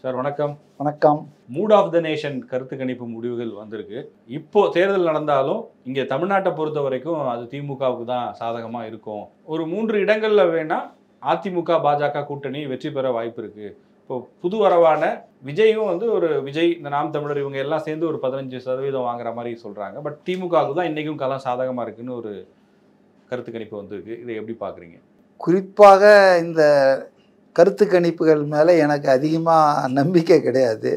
Sir வணக்கம். வணக்கம். Mood of the nation கருத்து கணிப்பு முடிவுகள் வந்திருக்கு. இப்போ தேர்தல் நடந்தாலும் இங்கே தமிழ்நாட்டை பொறுத்த வரைக்கும் அது திமுகவுக்கு தான் சாதகமாக இருக்கும். ஒரு 3 இடங்களில் வேணா அதிமுக பாஜக கூட்டணி வெற்றி பெற வாய்ப்பு இருக்கு. இப்போ புது வரவான விஜயும் விஜய், இந்த நாம் தமிழர் இவங்க எல்லாம் சேர்ந்து ஒரு 15% வாங்குற மாதிரி சொல்றாங்க. பட் திமுகவுக்கு தான் இன்னைக்கும் களம் சாதகமாக இருக்குன்னு ஒரு கருத்து கணிப்பு வந்திருக்கு. இதை எப்படி பார்க்குறீங்க? குறிப்பாக இந்த கருத்து கணிப்புகள் மேலே எனக்கு அதிகமாக நம்பிக்கை கிடையாது.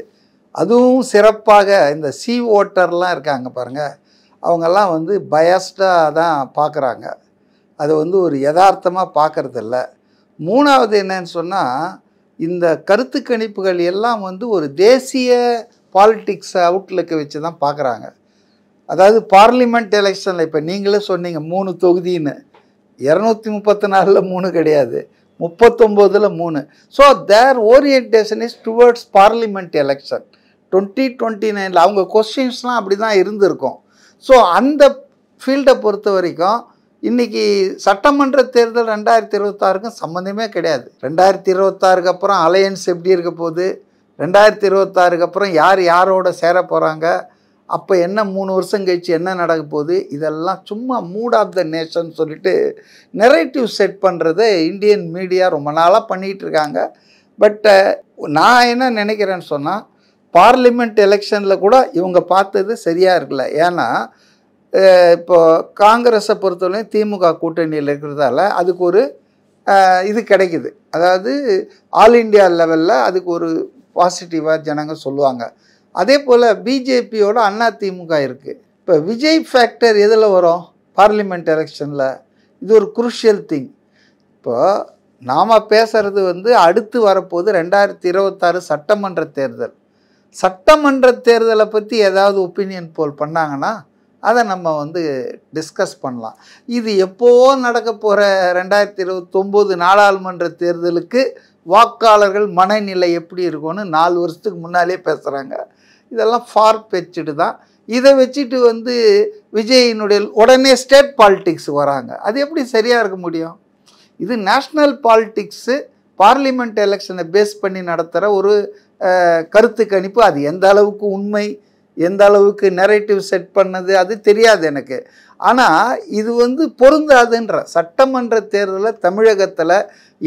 அதுவும் சிறப்பாக இந்த ஓட்டர்லாம் இருக்காங்க பாருங்கள், அவங்கெல்லாம் பயஸ்டாக தான் பார்க்குறாங்க. அதை ஒரு யதார்த்தமாக பார்க்குறதில்ல. மூணாவது என்னன்னு சொன்னால், இந்த கருத்து கணிப்புகள் எல்லாம் ஒரு தேசிய பாலிட்டிக்ஸ் அவுட்லுக்கை வச்சு தான் பார்க்குறாங்க. அதாவது பார்லிமெண்ட் எலெக்ஷனில் இப்போ நீங்களே சொன்னீங்க 3 தொகுதின்னு, 234ல் 3 கிடையாது, 39ல் 3. So their orientation is towards parliament election. 2029 அவங்க கொஸ்டின்ஸ்லாம் அப்படி தான் இருந்திருக்கும். ஸோ அந்த ஃபீல்டை பொறுத்த வரைக்கும் இன்றைக்கி சட்டமன்ற தேர்தல் 2026க்கும் சம்மந்தமே கிடையாது. 2026க்கு அப்புறம் அலையன்ஸ் எப்படி இருக்க போகுது, 2026க்கு அப்புறம் யார் யாரோட சேர போகிறாங்க, அப்போ என்ன 3 வருஷம் கழிச்சு என்ன நடக்க போகுது, இதெல்லாம் சும்மா மூட் ஆஃப் த நேஷன் சொல்லிட்டு நெரேட்டிவ் செட் பண்ணுறதை இந்தியன் மீடியா ரொம்ப நாளாக பண்ணிகிட்டு இருக்காங்க. பட் நான் என்ன நினைக்கிறேன்னு சொன்னால், பார்லிமெண்ட் எலெக்ஷனில் கூட இவங்க பார்த்தது சரியாக இருக்குல்ல. ஏன்னா இப்போ காங்கிரஸை பொறுத்தவரையும் திமுக கூட்டணியில் இருக்கிறதால அதுக்கு ஒரு இது கிடைக்குது. அதாவது ஆல் இண்டியா லெவலில் அதுக்கு ஒரு பாசிட்டிவாக ஜனங்க சொல்லுவாங்க. அதே போல் பிஜேபியோட அதிமுக இருக்குது. இப்போ விஜய் ஃபேக்டர் எதில் வரும் பார்லிமெண்ட் எலெக்ஷனில்? இது ஒரு குரூஷியல் திங். இப்போ நாம் பேசுகிறது அடுத்து வரப்போது 2026 சட்டமன்ற தேர்தல். சட்டமன்ற தேர்தலை பற்றி ஏதாவது ஒப்பீனியன் போல் பண்ணாங்கன்னா அதை நம்ம டிஸ்கஸ் பண்ணலாம். இது எப்போவோ நடக்க போகிற 2029 நாடாளுமன்ற தேர்தலுக்கு வாக்காளர்கள் மனநிலை எப்படி இருக்கும்னு 4 வருஷத்துக்கு முன்னாலே பேசுகிறாங்க. இதெல்லாம் ஃபார் பெச்சுடு தான். இதை வச்சுட்டு விஜயினுடைய உடனே ஸ்டேட் பாலிட்டிக்ஸ் வராங்க. அது எப்படி சரியாக இருக்க முடியும்? இது நேஷ்னல் பாலிட்டிக்ஸு பார்லிமெண்ட் எலெக்ஷனை பேஸ் பண்ணி நடத்துகிற ஒரு கருத்து கணிப்பு. அது எந்த அளவுக்கு உண்மை, எந்த அளவுக்கு நெரேட்டிவ் செட் பண்ணது அது தெரியாது எனக்கு. ஆனால் இது பொருந்தாதுன்ற. சட்டமன்ற தேர்தலில் தமிழகத்தில்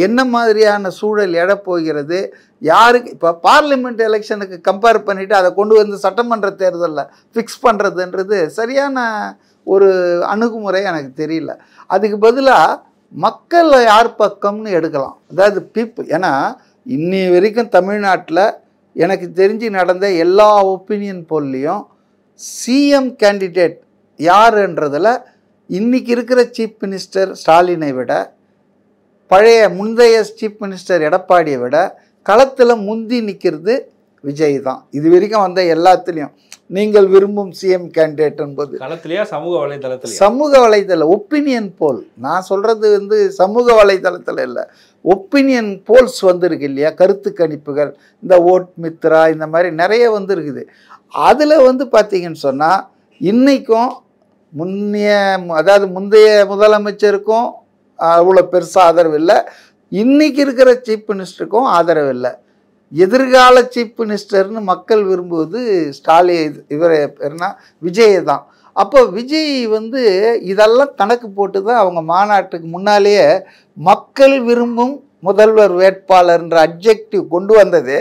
என்ன மாதிரியான சூழல் எழப்போகிறது, யாருக்கு இப்போ பார்லிமெண்ட் எலெக்ஷனுக்கு கம்பேர் பண்ணிவிட்டு அதை கொண்டு சட்டமன்ற தேர்தலில் ஃபிக்ஸ் பண்ணுறதுன்றது சரியான ஒரு அணுகுமுறை எனக்கு தெரியல. அதுக்கு பதிலாக மக்கள் யார் பக்கம்னு எடுக்கலாம். அதாவது ஏன்னா இன்னி வரைக்கும் தமிழ்நாட்டில் எனக்கு தெரிஞ்சு நடந்த எல்லா ஒப்பீனியன் போல்லையும் சிஎம் கேண்டிடேட் யாருன்றதில் இன்றைக்கி இருக்கிற சீஃப் மினிஸ்டர் ஸ்டாலினை விட, முந்தைய சீஃப் மினிஸ்டர் எடப்பாடியை விட களத்தில் முந்தி நிற்கிறது விஜய் தான். இது வரைக்கும் வந்த எல்லாத்துலேயும் நீங்கள் விரும்பும் சிஎம் கேண்டிடேட் என்பது களத்திலேயே சமூக வலைதள ஒப்பீனியன் போல். நான் சொல்கிறது சமூக வலைதளத்தில் இல்லை, ஒப்பீனியன் போல்ஸ் வந்திருக்கு இல்லையா, கருத்து கணிப்புகள், இந்த ஓட் மித்ரா, இந்த மாதிரி நிறைய வந்திருக்குது. அதில் பார்த்தீங்கன்னு சொன்னால் இன்றைக்கும் முந்தைய முதலமைச்சருக்கும் அவ்வளோ பெருசாக ஆதரவு இல்லை, இன்றைக்கி இருக்கிற சீஃப் மினிஸ்டருக்கும் ஆதரவு இல்லை. எதிர்கால சீஃப் மினிஸ்டர்னு மக்கள் விரும்புவது விஜய் தான். அப்போ விஜய் இதெல்லாம் கணக்கு போட்டு தான் அவங்க மாநாட்டுக்கு முன்னாலேயே மக்கள் விரும்பும் முதல்வர் வேட்பாளர்ன்ற அப்ஜெக்டிவ் கொண்டு வந்தது.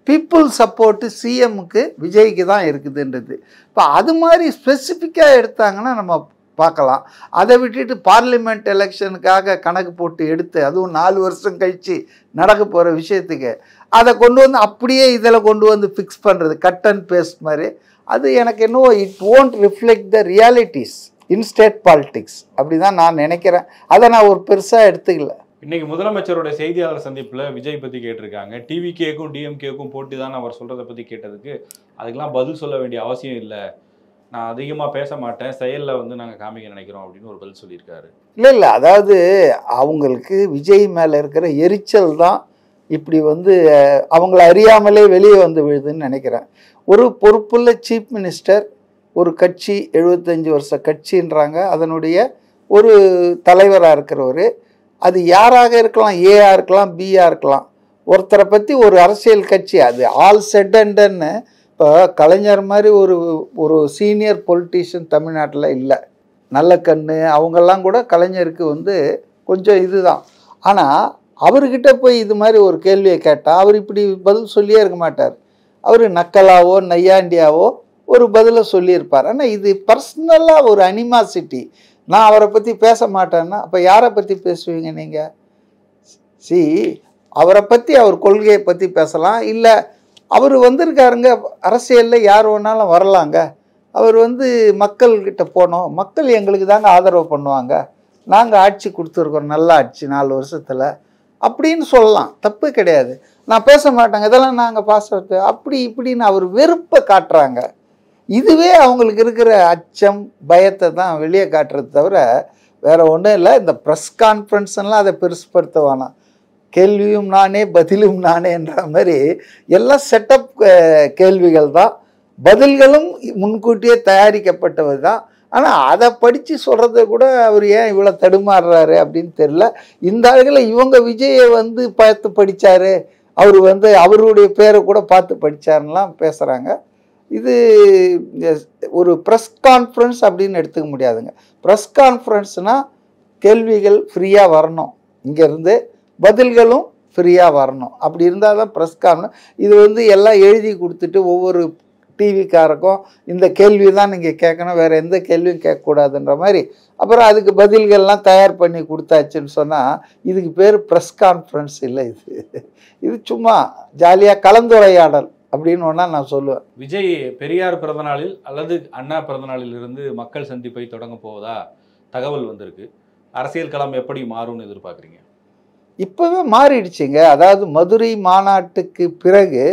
பீப்புள் சப்போர்ட்டு சிஎம்முக்கு விஜய்க்கு தான் இருக்குதுன்றது. இப்போ அது மாதிரி ஸ்பெசிஃபிக்காக எடுத்தாங்கன்னா நம்ம பார்க்கலாம். அதை விட்டுட்டு பார்லிமெண்ட் எலெக்ஷனுக்காக கணக்கு போட்டு எடுத்து, அதுவும் 4 வருஷம் கழித்து நடக்க போகிற விஷயத்துக்கு அதை கொண்டு அப்படியே இதில் கொண்டு ஃபிக்ஸ் பண்ணுறது கட் அண்ட் பேஸ்ட் மாதிரி, அது எனக்கு என்னவோ it won't reflect the realities in state politics. அப்படி தான் நான் நினைக்கிறேன். அதை நான் ஒரு பெருசாக எடுத்துக்கல. இன்னைக்கு முதலமைச்சரோட செய்தியாளர் சந்திப்பில் விஜய் பற்றி கேட்டிருக்காங்க. டிவிகேக்கும் டிஎம்கேக்கும் போட்டி தான் அவர் சொல்கிறத பற்றி கேட்டதுக்கு, அதுக்கெல்லாம் பதில் சொல்ல வேண்டிய அவசியம் இல்லை, நான் அதிகமாக பேச மாட்டேன், செயலில் நாங்கள் காமிக்க நினைக்கிறோம் அப்படின்னு ஒரு பதில் சொல்லியிருக்காரு. இல்லை, அதாவது அவங்களுக்கு விஜய் மேலே இருக்கிற எரிச்சல் தான் இப்படி அவங்கள அறியாமலே வெளியே விழுதுன்னு நினைக்கிறேன். ஒரு பொறுப்புள்ள சீஃப் மினிஸ்டர், ஒரு கட்சி 75 வருஷ கட்சின்றாங்க, அதனுடைய ஒரு தலைவராக இருக்கிறவர், அது யாராக இருக்கலாம், ஏஆ இருக்கலாம், பிஆ இருக்கலாம், ஒருத்தரை பற்றி ஒரு அரசியல் கட்சி அது ஆல் செட்டன்னு. இப்போ கலைஞர் மாதிரி ஒரு சீனியர் பொலிட்டீஷியன் தமிழ்நாட்டில் இல்லை. நல்லக்கண்ணு அவங்கெல்லாம் கூட கலைஞருக்கு வந்து கொஞ்சம் இதுதான். ஆனால் அவர்கிட்ட போய் இது மாதிரி ஒரு கேள்வியை கேட்டால் அவர் இப்படி பதில் சொல்லியே இருக்க மாட்டார். அவர் நக்கலாவோ நையாண்டியாவோ ஒரு பதிலை சொல்லியிருப்பார். ஆனால் இது பர்சனலாக ஒரு அனிமாசிட்டி. நான் அவரை பற்றி பேச மாட்டேன்னா அப்போ யாரை பற்றி பேசுவீங்க நீங்கள்? அவரை பற்றி அவர் கொள்கையை பற்றி பேசலாம். இல்லை அவர் வந்திருக்காருங்க, அரசியலில் யார் வேணாலும் வரலாங்க. அவர் வந்து மக்கள்கிட்ட போனோம், மக்கள் எங்களுக்கு தாங்க ஆதரவு பண்ணுவாங்க, நாங்கள் ஆட்சி கொடுத்துருக்கோம், நல்ல ஆட்சி 4 வருஷத்தில் அப்படின்னு சொல்லலாம், தப்பு கிடையாது. நான் பேச மாட்டேங்க, இதெல்லாம் நாங்கள் பாசத்தை அப்படி இப்படின்னு அவர் வெறுப்பை காட்டுறாங்க. இதுவே அவங்களுக்கு இருக்கிற அச்சம் பயத்தை தான் வெளியே காட்டுறது தவிர வேற ஒன்றும் இல்லை. இந்த ப்ரெஸ் கான்ஃபரன்ஸ்லாம் அதை பெருசுப்படுத்த வேணாம். கேள்வியும் நானே பதிலும் நானேன்ற மாதிரி எல்லாம் செட்டப் கேள்விகள் தான், பதில்களும் முன்கூட்டியே தயாரிக்கப்பட்டது தான். ஆனால் அதை படித்து சொல்கிறத கூட அவர் ஏன் இவ்வளோ தடுமாறுறாரு அப்படின்னு தெரியல. இந்த ஆளுகளை இவங்க விஜயை வந்து பார்த்து படித்தார், அவர் வந்து அவருடைய பேரை கூட பார்த்து படித்தாருன்னெலாம் பேசுகிறாங்க. இது ஒரு ப்ரெஸ் கான்ஃபரன்ஸ் அப்படின்னு எடுத்துக்க முடியாதுங்க. ப்ரெஸ் கான்ஃபரன்ஸ்னால் கேள்விகள் ஃப்ரீயாக வரணும், இங்கேருந்து பதில்களும் ஃப்ரீயாக வரணும். அப்படி இருந்தால் தான் ப்ரெஸ் கான்ஃபரன்ஸ். இது வந்து எல்லாம் எழுதி கொடுத்துட்டு ஒவ்வொரு டிவிக்காரருக்கும் இந்த கேள்வி தான் நீங்கள் கேட்கணும், வேறு எந்த கேள்வியும் கேட்கக்கூடாதுன்ற மாதிரி அப்புறம் அதுக்கு பதில்கள்லாம் தயார் பண்ணி கொடுத்தாச்சுன்னு சொன்னால் இதுக்கு பேர் ப்ரெஸ் கான்ஃபரன்ஸ் இல்லை. இது சும்மா ஜாலியாக கலந்துரையாடல் அப்படின்னு ஒன்றா நான் சொல்லுவேன். விஜய் பெரியார் பிறந்தநாளில் அல்லது அண்ணா பிறந்தநாளில் இருந்து மக்கள் சந்திப்பை தொடங்க போவதா தகவல் வந்திருக்கு. அரசியல் களம் எப்படி மாறும்னு எதிர்பார்க்குறீங்க? இப்போவே மாறிடுச்சுங்க. அதாவது மதுரை மாநாட்டுக்கு பிறகு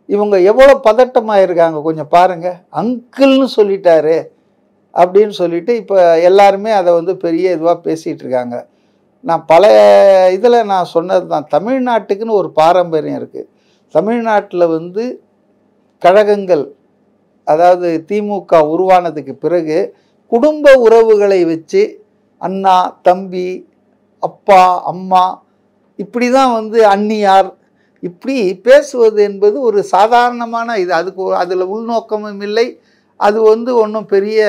இவங்க எவ்வளோ பதட்டமாக இருக்காங்க கொஞ்சம் பாருங்கள். அங்கிள்னு சொல்லிட்டாரு அப்படின்னு சொல்லிட்டு இப்போ எல்லாருமே அதை வந்து பெரிய இதுவாக பேசிகிட்டு இருக்காங்க. நான் பல இதில் நான் சொன்னது தான், தமிழ்நாட்டுக்குன்னு ஒரு பாரம்பரியம் இருக்குது. தமிழ்நாட்டில் வந்து கழகங்கள், அதாவது திமுக உருவானதுக்கு பிறகு குடும்ப உறவுகளை வச்சு அண்ணா தம்பி அப்பா அம்மா இப்படி தான் வந்து அண்ணியார் இப்படி பேசுவது என்பது ஒரு சாதாரணமான இது. அதுக்கு அதில் உள்நோக்கமும் இல்லை, அது வந்து ஒன்றும் பெரிய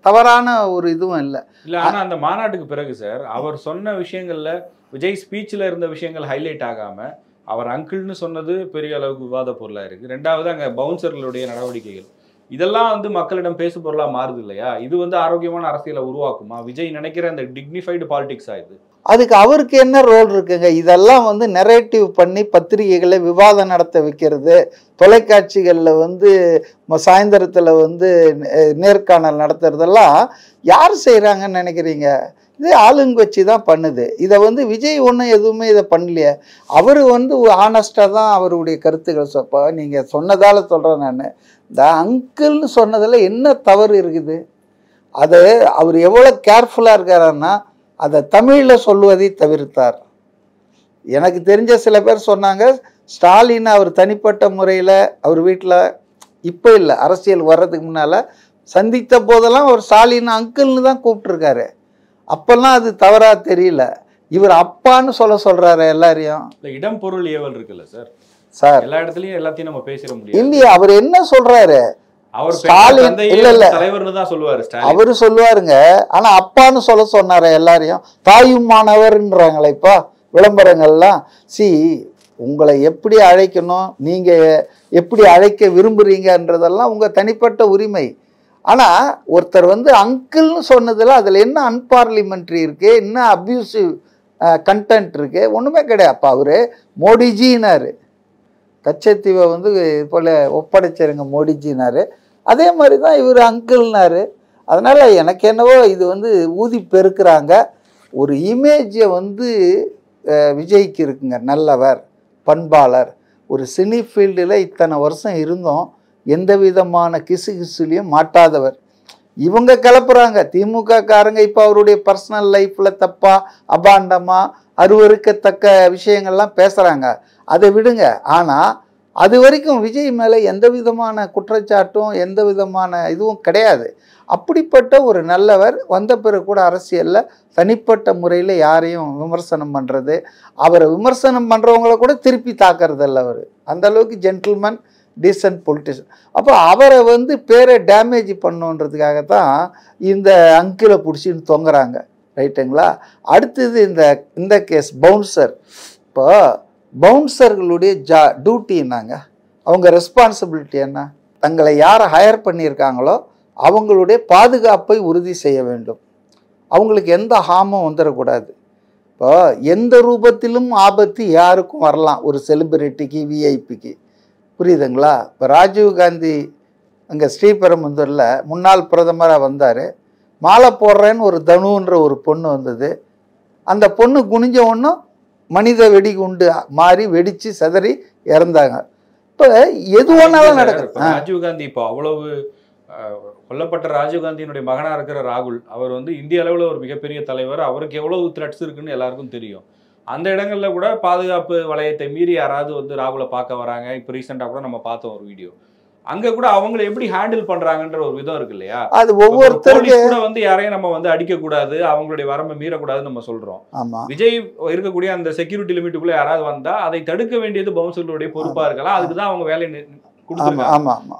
தவறான ஒரு இதுவும் இல்லை. இல்லை, ஆனால் அந்த மாநாட்டுக்கு பிறகு சார் அவர் சொன்ன விஷயங்களில் விஜய் ஸ்பீச்சில் இருந்த விஷயங்கள் ஹைலைட் ஆகாமல் அவர் அங்கிள்னு சொன்னது பெரிய அளவுக்கு விவாத பொருளாக இருக்குது. ரெண்டாவது அங்கே பவுன்சர்களுடைய நடவடிக்கைகள் இதெல்லாம் வந்து மக்களிடம் பேசு பொருளாக மாறுது இல்லையா? இது வந்து ஆரோக்கியமான அரசியலை உருவாக்குமா? விஜய் நினைக்கிற அந்த டிக்னிஃபைடு பாலிடிக்ஸா இது? அதுக்கு அவருக்கு என்ன ரோல் இருக்குங்க? இதெல்லாம் வந்து நெரேட்டிவ் பண்ணி பத்திரிகைகளை விவாதம் நடத்த வைக்கிறது, தொலைக்காட்சிகளில் வந்து சாயந்தரத்தில் வந்து நேர்காணல் நடத்துறதெல்லாம் யார் செய்கிறாங்கன்னு நினைக்கிறீங்க? இது ஆளுங்கட்சி தான் பண்ணுது. இதை வந்து விஜய் ஒன்றும் எதுவுமே இதை பண்ணலையே. அவர் வந்து ஆனஸ்டாக தான் அவருடைய கருத்துக்கள் இப்போ நீங்கள் சொன்னதால் சொல்கிறேன் நான். இந்த அங்கிள்னு சொன்னதில் என்ன தவறு இருக்குது? அது அவர் எவ்வளோ கேர்ஃபுல்லாக இருக்காருன்னா அதை தமிழில் சொல்லுவதை தவிர்த்தார். எனக்கு தெரிஞ்ச சில பேர் சொன்னாங்க ஸ்டாலின் அவர் தனிப்பட்ட முறையில் அவர் வீட்டில் இப்போ இல்லை, அரசியல் வர்றதுக்கு முன்னால் சந்தித்த போதெல்லாம் அவர் ஸ்டாலின் அங்கிள்னு தான் கூப்பிட்டுருக்காரு. அப்பெல்லாம் அது தவறாக தெரியல. இவர் அப்பான்னு சொல்கிறாரு எல்லாரையும். இடம் பொருள் ஏவல் இருக்குல்ல சார்? சார் எல்லா இடத்துலையும் எல்லாத்தையும் நம்ம பேசிட முடியும் இல்லையா? அவர் என்ன சொல்றாரு? அவர் ஸ்டாலின் இல்ல இல்ல தலைவர்னு தான் சொல்லுவாரு, அவரு சொல்லுவாருங்க. ஆனா அப்பான்னு சொன்னாரு எல்லாரையும். தாயும் மாணவர்ன்றாங்களே இப்போ விளம்பரங்கள்லாம். உங்களை எப்படி அழைக்கணும், நீங்க எப்படி அழைக்க விரும்புறீங்கன்றதெல்லாம் உங்க தனிப்பட்ட உரிமை. ஆனா ஒருத்தர் வந்து அங்கிள்னு சொன்னதுல அதுல என்ன அன்பார்லிமெண்ட்ரி இருக்கு, என்ன அப்யூசிவ் கண்டென்ட் இருக்கு? ஒண்ணுமே கிடையாது. அப்ப அவரு மோடிஜினாரு, கச்சத்தீவை வந்து போல ஒப்படைச்சிருங்க மோடிஜினாரு. அதே மாதிரி தான் இவர் அங்கிள்னாரு. அதனால் எனக்கு என்னவோ இது வந்து ஊதி பெருக்கிறாங்க. ஒரு இமேஜை வந்து விஜய்க்கு இருக்குங்க, நல்லவர் பண்பாளர். ஒரு சினி ஃபீல்டில் இத்தனை வருஷம் இருந்தோம், எந்த விதமான கிசுகிசுலையும் மாட்டாதவர். இவங்க கிளப்புறாங்க திமுக காரங்க இப்போ அவருடைய பர்சனல் லைஃப்பில் தப்பா அபாண்டமாக அருவருக்கத்தக்க விஷயங்கள்லாம் பேசுகிறாங்க. அதை விடுங்க. ஆனால் அது வரைக்கும் விஜய் மேலே எந்த விதமான குற்றச்சாட்டும் எந்த விதமான இதுவும் கிடையாது. அப்படிப்பட்ட ஒரு நல்லவர் வந்த பிறகு கூட அரசியலில் தனிப்பட்ட முறையில் யாரையும் விமர்சனம் பண்ணுறது, அவரை விமர்சனம் பண்ணுறவங்கள கூட திருப்பி தாக்குறதில்ல. அவர் அந்த அளவுக்கு ஜென்டில்மேன், டீசன்ட் பொலிட்டிஷியன். அப்போ அவரை வந்து பேரை டேமேஜ் பண்ணுன்றதுக்காகத்தான் இந்த அங்கிளை பிடிச்சின்னு தொங்குறாங்க. ரைட்டுங்களா? அடுத்தது இந்த கேஸ் பவுன்சர். இப்போ பவுன்சர்களுடைய டியூட்டி என்னங்க, அவங்க ரெஸ்பான்சிபிலிட்டி என்ன? தங்களை யாரை ஹையர் பண்ணியிருக்காங்களோ அவங்களுடைய பாதுகாப்பை உறுதி செய்ய வேண்டும். அவங்களுக்கு எந்த ஹார்மும் வந்துடக்கூடாது. இப்போ எந்த ரூபத்திலும் ஆபத்து யாருக்கும் வரலாம், ஒரு செலிபிரிட்டிக்கு, விஐபிக்கு. புரியுதுங்களா? இப்போ ராஜீவ்காந்தி அங்கே ஸ்ரீபெரும்புதூரில் முன்னாள் பிரதமராக வந்தார். மாலை போடுறேன்னு ஒரு தனுன்ற ஒரு பொண்ணு வந்தது. அந்த பொண்ணு குனிஞ்ச ஒன்றும் மனித வெடிகுண்டு மாறி வெடிச்சு சிதறி இறந்தாங்க. இப்போ எது ஒன்றாலும் நடக்குது. ராஜீவ்காந்தி இப்போ அவ்வளவு கொல்லப்பட்ட ராஜீவ்காந்தியினுடைய மகனா இருக்கிற ராகுல், அவர் வந்து இந்திய அளவில் ஒரு மிகப்பெரிய தலைவர். அவருக்கு எவ்வளவு த்ரெட்ஸ் இருக்குன்னு எல்லாருக்கும் தெரியும். அந்த இடங்கள்ல கூட பாதுகாப்பு வளையத்தை மீறி யாராவது வந்து ராகுலை பார்க்க வராங்க. இப்போ ரீசெண்டாக கூட நம்ம பார்த்தோம் ஒரு வீடியோ. அங்க கூட அவங்களை எப்படி ஹேண்டில் பண்றாங்கன்ற ஒரு விதம் இருக்கு இல்லையா? அது ஒவ்வொருத்தருக்கு கூட வந்து யாரையும் நம்ம வந்து அடிக்க கூடாது, அவங்களுடைய வரம்பை மீறக்கூடாதுன்னு நம்ம சொல்றோம். விஜய் இருக்கக்கூடிய அந்த செக்யூரிட்டி லிமிட்டுக்குள்ள யாராவது வந்தா அதை தடுக்க வேண்டியது பவுன்சர்களுடைய பொறுப்பா இருக்கலாம். அதுக்குதான் அவங்க வேலையை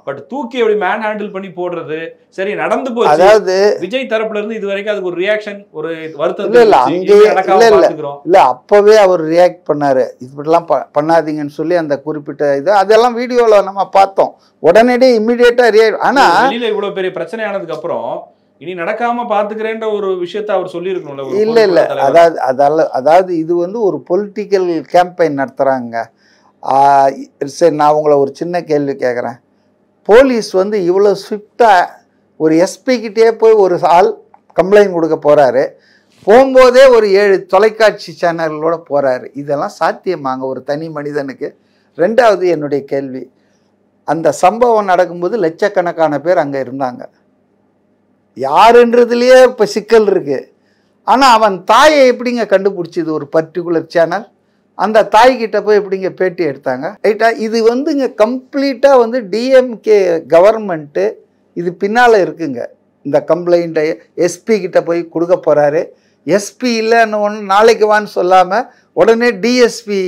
பட் தூக்கி அப்படி மேன் ஹேண்டில் பண்ணி போடுறது சரி நடந்து போச்சு. அதாவது விஜய் தரப்புல இருந்து இது வரைக்கும் அதுக்கு ஒரு ரியாக்ஷன், ஒரு வருத்தம் இல்ல. அப்பவே அவர் ரியாக்ட் பண்ணாரு, இப்படிலாம் பண்ணாதீங்கன்னு சொல்லி அந்த குறிப்பிட்ட இது அதெல்லாம் வீடியோல நம்ம பார்த்தோம். உடனடியே இமிடியேட்டா ரியாக்ட். ஆனா வெளியில இவ்வளவு பெரிய பிரச்சனை ஆனதுக்கு அப்புறம் இனி நடக்காம பாத்துக்கிறேன்ற ஒரு விஷயத்த அவர் சொல்லி இருக்கணும்ல. இல்ல அதாவது இது வந்து ஒரு பொலிட்டிக்கல் கேம்பெயின் நடத்துறாங்க. சரி, நான் உங்களை ஒரு சின்ன கேள்வி கேட்குறேன். போலீஸ் வந்து இவ்வளோ ஸ்விஃப்டாக ஒரு எஸ்பிக்கிட்டே போய் ஒரு ஆள் கம்ப்ளைண்ட் கொடுக்க போகிறாரு, போகும்போதே ஒரு 7 தொலைக்காட்சி சேனல்களோட போகிறாரு. இதெல்லாம் சாத்தியமாங்க ஒரு தனி மனிதனுக்கு? ரெண்டாவது என்னுடைய கேள்வி, அந்த சம்பவம் நடக்கும்போது லட்சக்கணக்கான பேர் அங்கே இருந்தாங்க. யாருன்றதுலேயே இப்போ சிக்கல் இருக்குது. ஆனால் அவன் தாயை எப்படிங்க கண்டுபிடிச்சிது ஒரு பர்டிகுலர் சேனல்? அந்த தாய்கிட்ட போய் எப்படிங்க பேட்டி எடுத்தாங்க? ரைட்டா? இது வந்து இங்கே கம்ப்ளீட்டாக வந்து டிஎம்கே கவர்மெண்ட்டு இது பின்னால் இருக்குங்க. இந்த கம்ப்ளைண்ட்டை எஸ்பி கிட்ட போய் கொடுக்க போகிறாரு. எஸ்பி இல்லைன்னு ஒன்று நாளைக்கு வான்னு சொல்லாமல் உடனே டிஎஸ்பி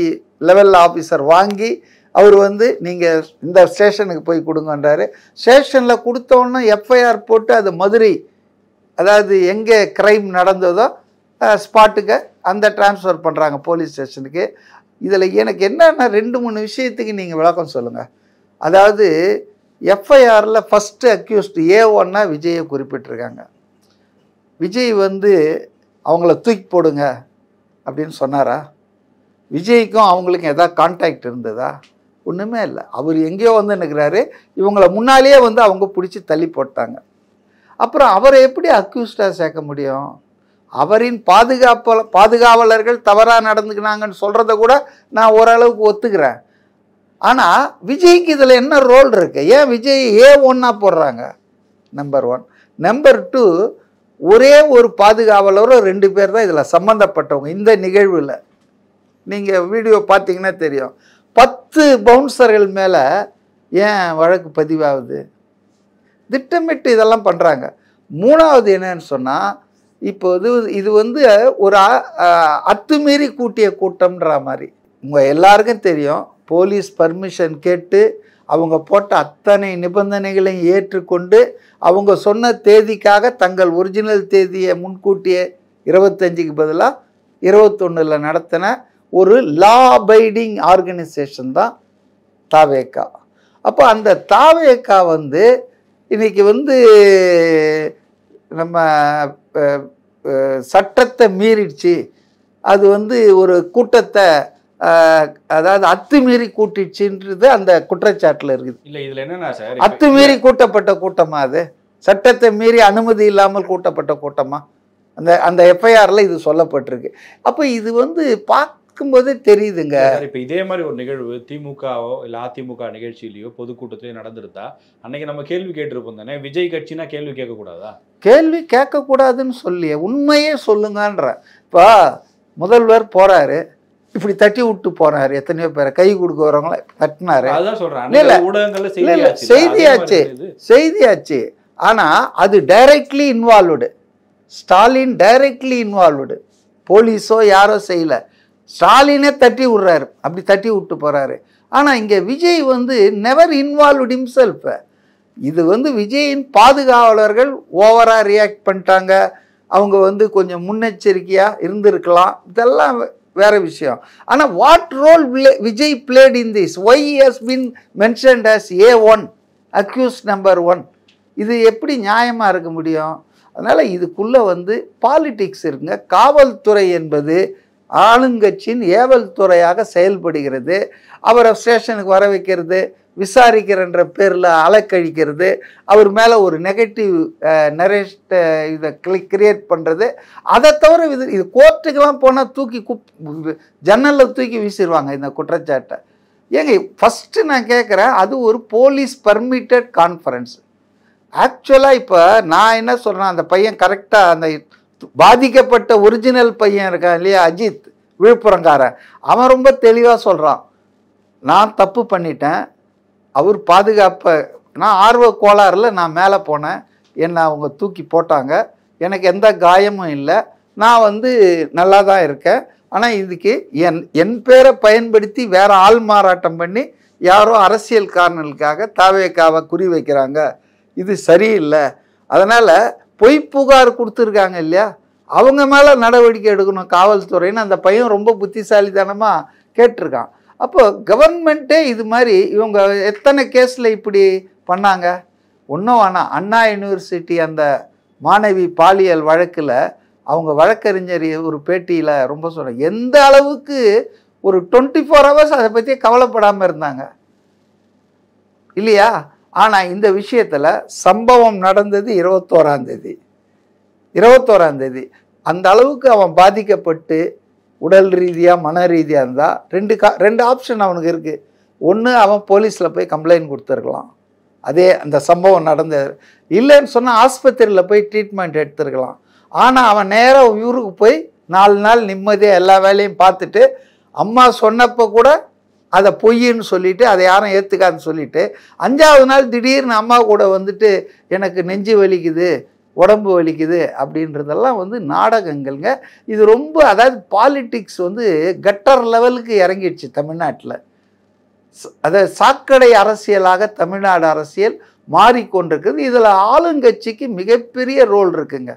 லெவல் ஆஃபீஸர் வாங்கி அவர் வந்து நீங்கள் இந்த ஸ்டேஷனுக்கு போய் கொடுங்கன்றாரு. ஸ்டேஷனில் கொடுத்தோன்னே எஃப்ஐஆர் போட்டு அது மதுரை, அதாவது எங்கே க்ரைம் நடந்ததோ ஸ்பாட்டுக்கு அந்த டிரான்ஸ்ஃபர் பண்ணுறாங்க போலீஸ் ஸ்டேஷனுக்கு. இதில் எனக்கு என்னென்னா 2-3 விஷயத்துக்கு நீங்கள் விளக்கம் சொல்லுங்கள். அதாவது எஃப்ஐஆரில் ஃபஸ்ட்டு அக்யூஸ்டு A1 விஜயை குறிப்பிட்டிருக்காங்க. விஜய் வந்து அவங்கள தூக்கி போடுங்க அப்படின்னு சொன்னாரா? விஜய்க்கும் அவங்களுக்கும் எதாவது கான்டாக்ட் இருந்ததா? ஒன்றுமே இல்லை. அவர் எங்கேயோ வந்து நிற்கிறாரு, இவங்களை முன்னாலேயே வந்து அவங்க பிடிச்சி தள்ளி போட்டாங்க. அப்புறம் அவரை எப்படி அக்யூஸ்டாக சேர்க்க முடியும்? அவரின் பாதுகாவலர்கள் தவறாக நடந்துக்கினாங்கன்னு சொல்கிறத கூட நான் ஓரளவுக்கு ஒத்துக்கிறேன். ஆனால் விஜய்க்கு இதில் என்ன ரோல் இருக்குது? ஏன் விஜய் A1 போடுறாங்க? நம்பர் 1. நம்பர் 2, ஒரே ஒரு பாதுகாவலரோ 2 பேர் தான் இதில் சம்மந்தப்பட்டவங்க. இந்த நிகழ்வில் நீங்கள் வீடியோ பார்த்தீங்கன்னா தெரியும். 10 பவுன்சர்கள் மேலே ஏன் வழக்கு பதிவாகுது? திட்டமிட்டு இதெல்லாம் பண்ணுறாங்க. மூணாவது என்னன்னு சொன்னால், இப்போ இது வந்து ஒரு அத்துமீறி கூட்டிய கூட்டம்ன்ற மாதிரி. உங்கள் எல்லாருக்கும் தெரியும், போலீஸ் பர்மிஷன் கேட்டு அவங்க போட்ட அத்தனை நிபந்தனைகளையும் ஏற்றுக்கொண்டு அவங்க சொன்ன தேதிக்காக தங்கள் ஒரிஜினல் தேதியை முன்கூட்டியே 25க்கு பதிலாக 21 நடத்தின ஒரு லா அபைடிங் ஆர்கனைசேஷன் தான் தாவேகா. அப்போ அந்த தாவேகா வந்து இன்னைக்கு வந்து நம்ம சட்டத்தை மீறிடுச்சு, அது வந்து ஒரு கூட்டத்தை அதாவது அத்துமீறி கூட்டிடுச்சுன்றது அந்த குற்றச்சாட்டில் இருக்குது. இல்லை, இதில் என்னன்னா சார், அத்துமீறி கூட்டப்பட்ட கூட்டமா? அது சட்டத்தை மீறி அனுமதி இல்லாமல் கூட்டப்பட்ட கூட்டமா? அந்த எஃப்ஐஆரில் இது சொல்லப்பட்டிருக்கு. அப்போ இது வந்து பார்க்கும்போதே தெரியுதுங்க. இப்போ இதே மாதிரி ஒரு நிகழ்வு திமுகவோ இல்லை அதிமுக நிகழ்ச்சியிலையோ பொதுக்கூட்டத்திலேயோ நடந்திருந்தா அன்னைக்கு நம்ம கேள்வி கேட்டிருப்போம் தானே. விஜய் கட்சினா கேள்வி கேட்கக்கூடாதா? கேள்வி கேட்கக்கூடாதுன்னு சொல்லி உண்மையே சொல்லுங்கன்ற. இப்போ முதல்வர் போகிறாரு, இப்படி தட்டி விட்டு போனார். எத்தனையோ பேரை கை கொடுக்க வரவங்கள தட்டினாரு. அதான் சொல்றேன், இல்ல ஊடகங்கள்ல செய்தியாச்சு செய்தியாச்சு. ஆனா அது directly involved. Stalin directly involved. போலீஸோ யாரோ செய்யல, ஸ்டாலினே தட்டி விடுறாரு, அப்படி தட்டி விட்டு போறாரு. ஆனா இங்க விஜய் வந்து நெவர் இன்வால்வ்டு ஹிம்செல்ஃப். இது வந்து விஜயின் பாதுகாவலர்கள் ஓவரா ரியாக்ட் பண்ணிட்டாங்க. அவங்க வந்து கொஞ்சம் முன்னெச்சரிக்கையா இருந்திருக்கலாம், இதெல்லாம் வேற விஷயம். ஆனா what role Vijay played in this? Why he has been mentioned as A1, accused number 1? இது எப்படி நியாயமா இருக்க முடியும்? அதனால இதுக்குள்ள வந்து பாலிடிக்ஸ் இருக்குங்க. காவல்துறை என்பது ஆளுங்கட்சியின் ஏவல் துறையாக செயல்படுகிறது. அவரை ஸ்டேஷனுக்கு வர வைக்கிறது, விசாரிக்கிறன்ற பேரில் அலக்கழிக்கிறது, அவர் மேலே ஒரு நெகட்டிவ் நரேட் இதை கிரியேட் பண்ணுறது. அதை தவிர இது கோர்ட்டுக்கெல்லாம் போனால் தூக்கி ஜன்னலில் தூக்கி வீசிடுவாங்க இந்த குற்றச்சாட்டை. ஏங்க ஃபஸ்ட்டு நான் கேட்குறேன், அது ஒரு போலீஸ் பர்மிட்டட் கான்ஃபரன்ஸ். ஆக்சுவலாக இப்போ நான் என்ன சொல்கிறேன், அந்த பையன் கரெக்டாக அந்த பாதிக்கப்பட்ட ஒரிஜினல் பையன் இருக்கான் இல்லையா, அஜித், விழுப்புரங்காரன், அவன் ரொம்ப தெளிவாக சொல்கிறான், நான் தப்பு பண்ணிட்டேன், அவர் பாதுகாப்பை, நான் ஆர்வ கோளாறுல நான் மேலே போனேன், என்னை அவங்க தூக்கி போட்டாங்க, எனக்கு எந்த காயமும் இல்லை, நான் வந்து நல்லா தான் இருக்கேன். ஆனால் இதுக்கு என் பேரை பயன்படுத்தி வேற ஆள் மாறாட்டம் பண்ணி யாரோ அரசியல் காரணங்களுக்காக தாவேக்காவை குறி வைக்கிறாங்க, இது சரியில்லை. அதனால் பொய் புகார் கொடுத்துருக்காங்க இல்லையா, அவங்க மேலே நடவடிக்கை எடுக்கணும் காவல்துறைன்னு அந்த பையன் ரொம்ப புத்திசாலித்தனமாக கேட்டிருக்கான். அப்போ கவர்மெண்ட்டே இது மாதிரி இவங்க எத்தனை கேஸில் இப்படி பண்ணாங்க? ஒன்றும் வேணாம், அண்ணா யூனிவர்சிட்டி அந்த மாணவி பாலியல் வழக்கில் அவங்க வழக்கறிஞர் ஒரு பேட்டியில் ரொம்ப சொல்கிறாங்க, எந்த அளவுக்கு ஒரு 24 hours அதை பற்றி கவலைப்படாமல் இருந்தாங்க இல்லையா. ஆனால் இந்த விஷயத்தில் சம்பவம் நடந்தது 21ஆம் தேதி. அந்த அளவுக்கு அவன் பாதிக்கப்பட்டு உடல் ரீதியாக மன ரீதியாக இருந்தால் ரெண்டு ஆப்ஷன் அவனுக்கு இருக்குது. ஒன்று, அவன் போலீஸில் போய் கம்ப்ளைண்ட் கொடுத்துருக்கலாம், அதே அந்த சம்பவம் நடந்தது. இல்லைன்னு சொன்னால் ஆஸ்பத்திரியில் போய் ட்ரீட்மெண்ட் எடுத்துருக்கலாம். ஆனால் அவன் நேராக ஊருக்கு போய் 4 நாள் நிம்மதியாக எல்லா வேலையும் பார்த்துட்டு, அம்மா சொன்னப்போ கூட அதை பொய்ன்னு சொல்லிவிட்டு அதை யாரும் ஏற்றுக்காதுன்னு சொல்லிவிட்டு 5ஆவது நாள் திடீர்னு அம்மா கூட வந்துட்டு எனக்கு நெஞ்சு வலிக்குது, உடம்பு வலிக்குது அப்படின்றதெல்லாம் வந்து நாடகங்கள்ங்க. இது ரொம்ப, அதாவது பாலிட்டிக்ஸ் வந்து கட்டர் லெவலுக்கு இறங்கிடுச்சு தமிழ்நாட்டில். அதாவது சாக்கடை அரசியலாக தமிழ்நாடு அரசியல் மாறிக்கொண்டிருக்குது. இதில் ஆளுங்கட்சிக்கு மிகப்பெரிய ரோல் இருக்குங்க.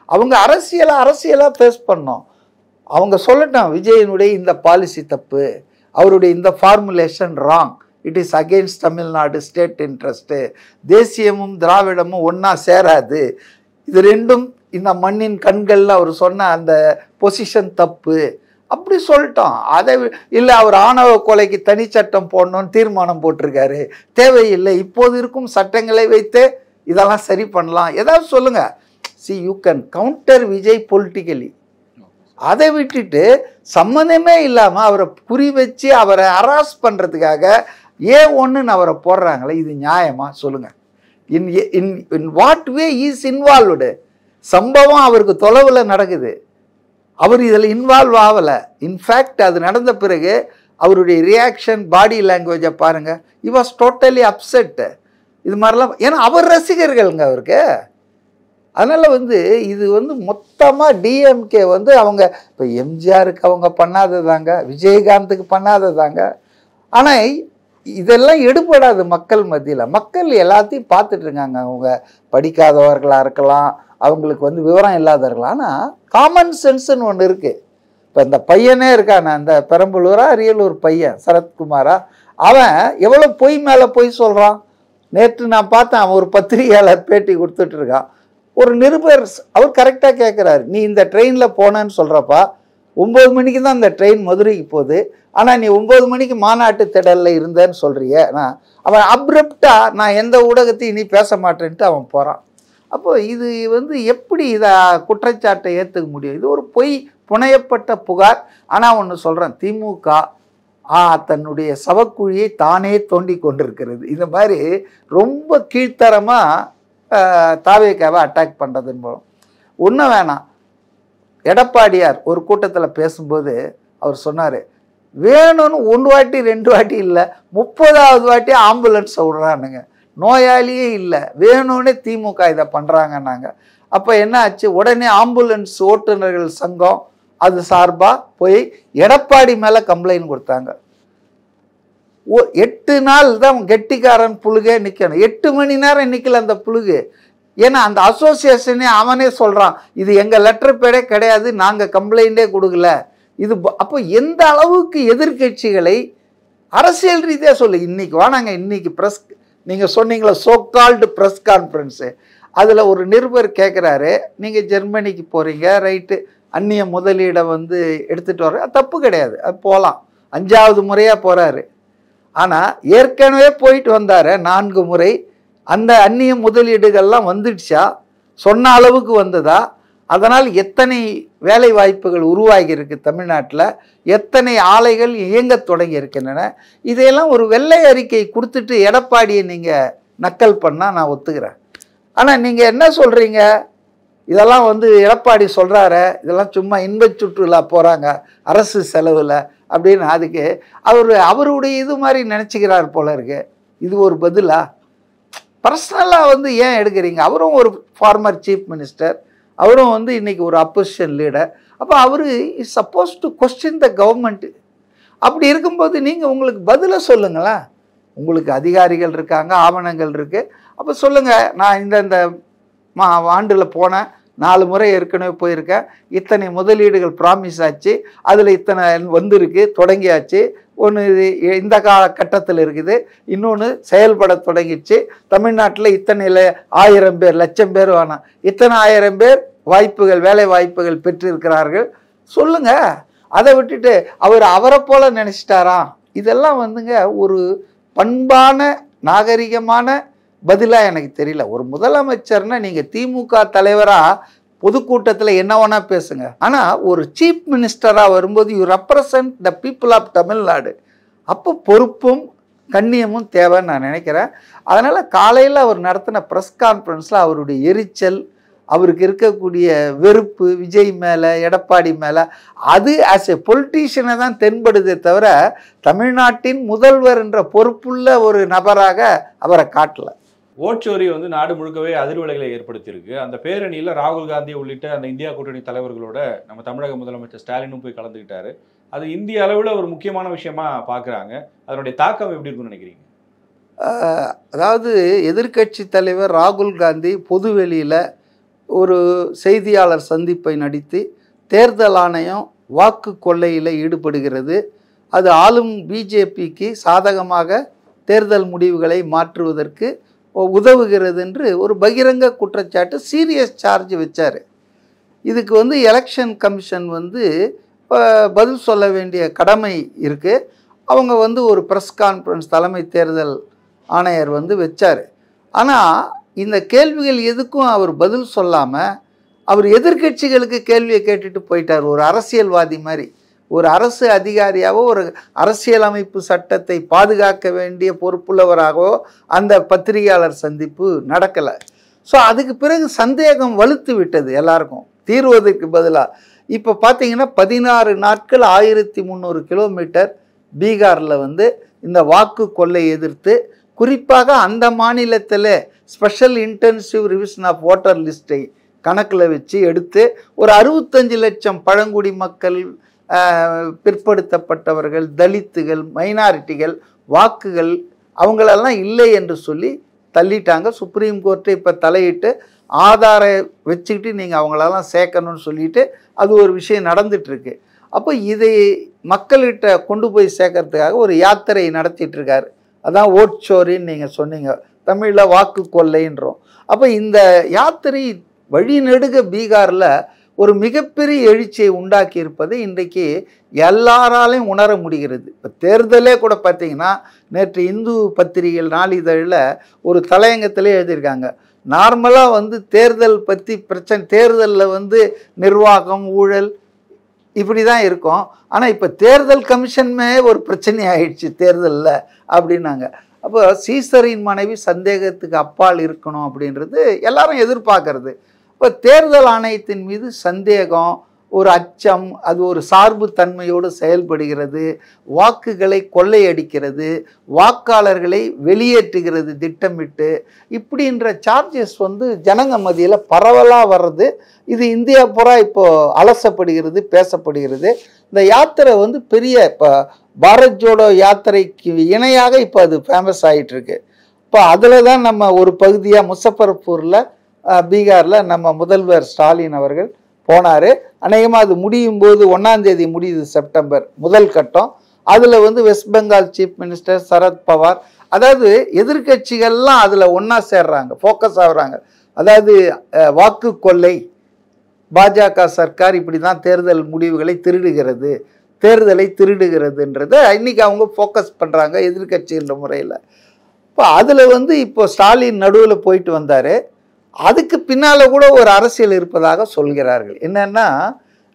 அவங்க அரசியலாக ஃபேஸ் பண்ணோம். அவங்க சொல்லட்டும், விஜயனுடைய இந்த பாலிசி தப்பு, அவருடைய இந்த formulation wrong, it is against Tamil Nadu state interest, தேசியமும் திராவிடமும் ஒன்றா சேராது, இது ரெண்டும் இந்த மண்ணின் கண்களில் அவர் சொன்ன அந்த பொசிஷன் தப்பு அப்படி சொல்லிட்டோம். அதை இல்லை, அவர் ஆணவ கொலைக்கு தனி சட்டம் போடணும்னு தீர்மானம் போட்டிருக்காரு, தேவையில்லை, இப்போது இருக்கும் சட்டங்களை வைத்து இதெல்லாம் சரி பண்ணலாம், ஏதாவது சொல்லுங்க. See, you can counter Vijay politically. அதை விட்டுட்டு சம்மந்தமே இல்லாமல் அவரை குறி வச்சு அவரை ஹராஸ் பண்ணுறதுக்காக A1ன்னு அவரை போடுறாங்களே, இது நியாயமா சொல்லுங்க? In what way is involved? சம்பவம் அவருக்கு தொலைவில் நடக்குது, அவர் இதில் இன்வால்வ் ஆகலை. இன்ஃபேக்ட் அது நடந்த பிறகு அவருடைய ரியாக்ஷன், பாடி லாங்குவேஜை பாருங்கள், he was totally upset. இது மாதிரிலாம், ஏன்னா அவர் ரசிகர்களுங்க அவருக்கு. அதனால் வந்து இது வந்து மொத்தமாக டிஎம்கே வந்து அவங்க இப்போ எம்ஜிஆருக்கு அவங்க பண்ணாததாங்க, விஜயகாந்துக்கு பண்ணாததாங்க. ஆனால் இதெல்லாம் எடுபடாது மக்கள் மத்தியில். மக்கள் எல்லாத்தையும் பார்த்துட்டு இருக்காங்க. அவங்க படிக்காதவர்களாக இருக்கலாம், அவங்களுக்கு வந்து விவரம் இல்லாதவர்களாக. ஆனால் காமன் சென்ஸ்ன்னு ஒன்று இருக்குது. இப்போ இந்த பையனே இருக்கான, அந்த பெரம்பலூரா அரியலூர் பையன் சரத்குமாரா, அவன் எவ்வளோ பொய் மேலே பொய் சொல்கிறான். நேற்று நான் பார்த்தேன், அவன் ஒரு பத்திரிகையாளர் பேட்டி கொடுத்துட்டு இருக்கான். ஒரு நிருபர் அவர் கரெக்டாக கேட்குறாரு, நீ இந்த ட்ரெயினில் போனேன்னு சொல்கிறப்பா 9 மணிக்கு தான் இந்த ட்ரெயின் மதுரைக்கு போகுது, ஆனால் நீ 9 மணிக்கு மாநாட்டு திடலில் இருந்தேன்னு சொல்கிறிய. அவன் அப்ரப்டாக நான் எந்த ஊடகத்தையும் இனி பேச மாட்டேன்ட்டு அவன் போகிறான். அப்போது இது வந்து எப்படி இதை குற்றச்சாட்டை ஏற்றுக்க முடியும்? இது ஒரு பொய் புனையப்பட்ட புகார். ஆனால் ஒன்று சொல்கிறேன், திமுக தன்னுடைய சவக்குழியை தானே தோண்டி கொண்டிருக்கிறது. இந்த மாதிரி ரொம்ப கீழ்த்தரமாக தாவேக்காவை அட்டாக் பண்ணுறதுன்னு போலும். ஒன்றும் வேணாம், எடப்பாடியார் ஒரு கூட்டத்தில் பேசும்போது அவர் சொன்னார், வேணும்னு 1 வாட்டி 2 வாட்டி இல்லை, 30வது வாட்டி ஆம்புலன்ஸை விடுறானுங்க. நோயாளியே இல்லை, வேணும்னே திமுக இதை பண்ணுறாங்கன்னாங்க. அப்போ என்ன ஆச்சு, உடனே ஆம்புலன்ஸ் ஓட்டுநர்கள் சங்கம் அது சார்பாக போய் எடப்பாடி மேலே கம்ப்ளைண்ட் கொடுத்தாங்க. 8 நாள் தான் கெட்டிக்காரன் புழுகே நிற்கணும். 8 மணி நேரம் நிற்கல அந்த புழுகு. ஏன்னா அந்த அசோசியேஷனே அவனே சொல்கிறான், இது எங்கள் லெட்டர் பேடே கிடையாது, நாங்கள் கம்ப்ளைண்டே கொடுக்கல. இது அப்போ எந்த அளவுக்கு எதிர்கட்சிகளை அரசியல் ரீதியாக சொல்லு. இன்னைக்கு வாங்க, இன்னைக்கு ப்ரெஸ் நீங்கள் சொன்னீங்களா சோகால்டு ப்ரெஸ் கான்ஃபரன்ஸு, அதில் ஒரு நிருபர் கேட்குறாரு, நீங்கள் ஜெர்மனிக்கு போகிறீங்க, ரைட்டு, அந்நிய முதலீடை வந்து எடுத்துகிட்டு வர தப்பு கிடையாது, அது போகலாம். 5வது முறையாக போகிறாரு. ஆனால் ஏற்கனவே போயிட்டு வந்தார் 4 முறை. அந்த அந்நிய முதலீடுகள்லாம் வந்துடுச்சா, சொன்ன அளவுக்கு வந்ததா, அதனால் எத்தனை வேலை வாய்ப்புகள் உருவாகி இருக்கு தமிழ்நாட்டில், எத்தனை ஆலைகள் இயங்க தொடங்கி இருக்கின்றன, இதையெல்லாம் ஒரு வெள்ளை அறிக்கை கொடுத்துட்டு எடப்பாடியை நீங்கள் நக்கல் பண்ணால் நான் ஒத்துக்கிறேன். ஆனால் நீங்கள் என்ன சொல்கிறீங்க, இதெல்லாம் வந்து எடப்பாடி சொல்கிறாரு, இதெல்லாம் சும்மா இன்பச் சுற்றுலா போகிறாங்க அரசு செலவில் அப்படின்னு, அதுக்கு அவருடைய இது மாதிரி நினச்சிக்கிறார் போல இருக்கு. இது ஒரு பதிலா? பர்சனலாக வந்து ஏன் எடுக்கிறீங்க? அவரும் ஒரு ஃபார்மர் சீஃப் மினிஸ்டர், அவரும் வந்து இன்றைக்கி ஒரு அப்போசிஷன் லீடர். அப்போ அவர் is suppose to question the government. அப்படி இருக்கும்போது நீங்கள் உங்களுக்கு பதிலை சொல்லுங்களேன். உங்களுக்கு அதிகாரிகள் இருக்காங்க, ஆவணங்கள் இருக்குது, அப்போ சொல்லுங்கள், நான் இந்த ஆண்டில் போனேன், 4 முறை ஏற்கனவே போயிருக்கேன், இத்தனை முதலீடுகள் ப்ராமிஸ் ஆச்சு, அதில் இத்தனை வந்திருக்கு, தொடங்கியாச்சு, ஒன்று இந்த காலகட்டத்தில் இருக்குது, இன்னொன்று செயல்பட தொடங்கிடுச்சு, தமிழ்நாட்டில் இத்தனை 1000 பேர், லட்சம் பேர் வேணாம், இத்தனை 1000 பேர் வாய்ப்புகள், வேலை வாய்ப்புகள் பெற்றிருக்கிறார்கள் சொல்லுங்க. அதை விட்டுட்டு அவரை போல நினைச்சிட்டாராம். இதெல்லாம் வந்துங்க ஒரு பண்பான நாகரிகமான பதிலாக எனக்கு தெரியல. ஒரு முதலமைச்சர்னா நீங்கள் திமுக தலைவராக பொதுக்கூட்டத்தில் என்ன வேணா பேசுங்க, ஆனால் ஒரு சீஃப் மினிஸ்டராக வரும்போது you represent the people of Tamil Nadu. அப்போ பொறுப்பும் கண்ணியமும் தேவைன்னு நான் நினைக்கிறேன். அதனால் காலையில் அவர் நடத்தின ப்ரெஸ் கான்ஃபரன்ஸில் அவருடைய எரிச்சல், அவருக்கு இருக்கக்கூடிய வெறுப்பு விஜய் மேலே, எடப்பாடி மேலே, அது ஆஸ் எ பொலிட்டீஷியனை தான் தென்படுதே தவிர தமிழ்நாட்டின் முதல்வர் என்ற பொறுப்புள்ள ஒரு நபராக அவரை காட்டலை. ஓட்சோரி வந்து நாடு முழுக்கவே அதிர்வலைகளை ஏற்படுத்தியிருக்கு. அந்த பேரணியில் ராகுல் காந்தி உள்ளிட்ட அந்த இந்தியா கூட்டணி தலைவர்களோட நம்ம தமிழக முதலமைச்சர் ஸ்டாலினும் போய் கலந்துக்கிட்டாரு. அது இந்திய அளவில் ஒரு முக்கியமான விஷயமா பார்க்குறாங்க. அதனுடைய தாக்கம் எப்படி இருக்குன்னு நினைக்கிறீங்க? அதாவது எதிர்க்கட்சி தலைவர் ராகுல் காந்தி பொதுவெளியில் ஒரு செய்தியாளர் சந்திப்பை நடத்தி தேர்தல் ஆணையம் வாக்கு கொள்ளையில் ஈடுபடுகிறது, அது ஆளும் பிஜேபிக்கு சாதகமாக தேர்தல் முடிவுகளை மாற்றுவதற்கு உதவுகிறது என்று ஒரு பகிரங்க குற்றச்சாட்டு, சீரியஸ் சார்ஜ் வச்சார். இதுக்கு வந்து எலெக்ஷன் கமிஷன் வந்து பதில் சொல்ல வேண்டிய கடமை இருக்குது. அவங்க வந்து ஒரு ப்ரெஸ் கான்ஃபரன்ஸ் தலைமை தேர்தல் ஆணையர் வந்து வச்சார். ஆனால் இந்த கேள்விகள் எதுக்கும் அவர் பதில் சொல்லாமல் அவர் எதிர்க்கட்சிகளுக்கு கேள்வியை கேட்டுட்டு போயிட்டார். ஒரு அரசியல்வாதி மாதிரி, ஒரு அரசு அதிகாரியாகவோ ஒரு அரசியலமைப்பு சட்டத்தை பாதுகாக்க வேண்டிய பொறுப்புள்ளவராகவோ அந்த பத்திரிகையாளர் சந்திப்பு நடக்கலை. ஸோ அதுக்கு பிறகு சந்தேகம் வலுத்து விட்டது எல்லாருக்கும். தீர்வதற்கு பதிலாக இப்போ பார்த்தீங்கன்னா 16 நாட்கள் 1300 கிலோமீட்டர் பீகாரில் வந்து இந்த வாக்கு கொள்ளை எதிர்த்து, குறிப்பாக அந்த மாநிலத்தில் special intensive revision of voter லிஸ்ட்டை கணக்கில் வச்சு எடுத்து ஒரு 65 லட்சம் பழங்குடி மக்கள், பிற்படுத்தப்பட்டவர்கள், தலித்துகள், மைனாரிட்டிகள் வாக்குகள் அவங்களெல்லாம் இல்லை என்று சொல்லி தள்ளிட்டாங்க. சுப்ரீம் கோர்ட்டை இப்போ தலையிட்டு ஆதாரம் வச்சுக்கிட்டு நீங்கள் அவங்களெல்லாம் சேர்க்கணும்னு சொல்லிட்டு அது ஒரு விஷயம் நடந்துகிட்ருக்கு. அப்போ இதை மக்கள்கிட்ட கொண்டு போய் சேர்க்கறதுக்காக ஒரு யாத்திரை நடத்திட்டு இருக்காரு. அதான் ஓட்சோரின்னு நீங்கள் சொன்னீங்க, தமிழில் வாக்கு கொள்ளைன்றோம். அப்போ இந்த யாத்திரை வழிநெடுக பீகாரில் ஒரு மிகப்பெரிய எழுச்சியை உண்டாக்கி இருப்பது இன்றைக்கு எல்லாராலையும் உணர முடிகிறது. இப்போ தேர்தலே கூட பார்த்தீங்கன்னா, நேற்று இந்து பத்திரிகைகள் நாளிதழில் ஒரு தலையங்கத்திலே எழுதியிருக்காங்க, நார்மலாக வந்து தேர்தல் பற்றி பிரச்சனை, தேர்தலில் வந்து நிர்வாகம் ஊழல் இப்படி தான் இருக்கும், ஆனால் இப்போ தேர்தல் கமிஷனுமே ஒரு பிரச்சனை ஆயிடுச்சு தேர்தலில் அப்படின்னாங்க. அப்போ சீசரின் மனைவி சந்தேகத்துக்கு அப்பால் இருக்கணும் அப்படின்றது எல்லாரும் எதிர்பார்க்கறது. இப்போ தேர்தல் ஆணையத்தின் மீது சந்தேகம், ஒரு அச்சம், அது ஒரு சார்பு தன்மையோடு செயல்படுகிறது, வாக்குகளை கொள்ளையடிக்கிறது, வாக்காளர்களை வெளியேற்றுகிறது திட்டமிட்டு. இப்படின்ற சார்ஜஸ் வந்து ஜனங்க மத்தியில் பரவலாக வர்றது. இது இந்தியா பூரா இப்போ அலசப்படுகிறது, பேசப்படுகிறது. இந்த யாத்திரை வந்து பெரிய இப்போ பாரத் ஜோடோ யாத்திரைக்கு இணையாக இப்போ அது ஃபேமஸ் ஆகிட்டு இருக்கு. இப்போ அதில் தான் நம்ம ஒரு பகுதியாக முசஃபர்பூரில் பீகாரில் நம்ம முதல்வர் ஸ்டாலின் அவர்கள் போனார். அநேகமாக அது முடியும் போது 1ஆம் தேதி முடியுது செப்டம்பர் முதல் கட்டம். அதில் வந்து west Bengal chief minister Sharad Pawar, அதாவது எதிர்கட்சிகள்லாம் அதில் ஒன்றா சேர்றாங்க, ஃபோக்கஸ் ஆகுறாங்க. அதாவது வாக்கு கொள்ளை, பாஜக சர்க்கார் இப்படி தான் தேர்தல் முடிவுகளை திருடுகிறது, தேர்தலை திருடுகிறதுன்றதை இன்னைக்கு அவங்க ஃபோக்கஸ் பண்ணுறாங்க எதிர்கட்சின்ற முறையில். இப்போ அதில் வந்து இப்போ ஸ்டாலின் நடுவில் போயிட்டு வந்தார். அதுக்கு பின்னால் கூட ஒரு அரசியல் இருப்பதாக சொல்கிறார்கள். என்னன்னா,